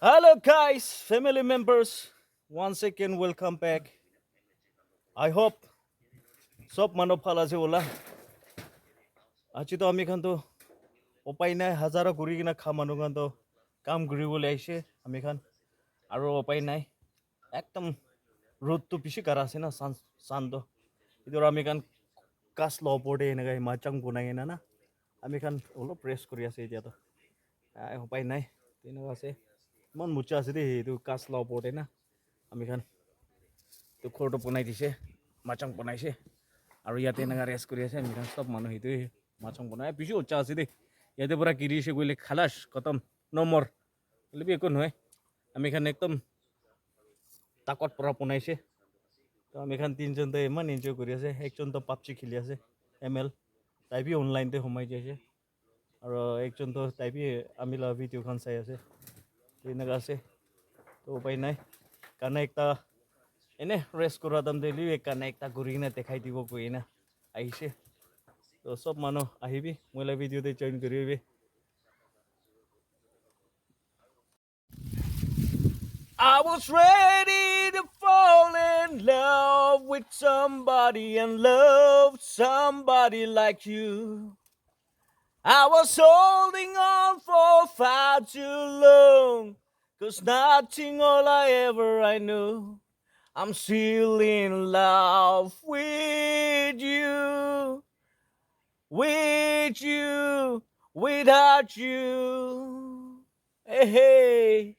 Hello, guys, family members. Once again, welcome back. I hope সব মানুহ ভাল আছে ওলা আজিতো আমি খানতো উপায় নাই হাজাৰো ঘূৰি কিনে খা মানুহ খানতো কাম ঘূৰিবলৈ আহিছে আমি খান আৰু উপায় নাই একদম ৰ'দটো বেছি কাঢ়া আছে না চানটো এইটো আমি খান কাচ ল'ব পৰে এনেকৈ মাচাং বনাই কিনে না আমি খান অলপ ৰেষ্ট কৰি আছে এতিয়াতো উপায় নাই তেনেকুৱা আছে ইমান মুচা আছে দেই এইটো কাচ ল'ব পৰে না আমি খান তো ঘৰটো বনাই দিছে মাচাং বনাইছে আৰু ইয়াতে এনেকৈ ৰেষ্ট কৰি আছে আমি চব মানুহ সেইটোৱে মাচাং বনাই বেছি উচ্চা আছে দেই ইয়াতে পৰা গিৰিছে গ'লে খালাচ খতম নম্বৰ হ'লেবি একো নহয় আমি খান একদম তাকত পৰা বনাইছে তো আমি খান তিনিজনতে ইমান এনজয় কৰি আছে একজনতো পাবজি খেলি আছে ML তাই বি অনলাইনতে সোমাই যাইছে আৰু একজনতো তাই বি আমি লোৱা ভিডিঅ'খন চাই আছে তেনেকুৱা আছে তো উপায় নাই কাৰণে একটা এনে ৰেষ্ট কৰা দাম দিলি সেইকাৰণে একটা ঘূৰি কিনে দেখাই দিব গৈ কিনে আহিছে তো চব মানুহ আহিবি মোলৈ ভিডিঅ'তে জইন কৰিবি I was ready to fall in love with somebody and love somebody like you. I was holding on for far too long, 'cause nothing all I knew. I'm still in love with you, without you. Hey, hey.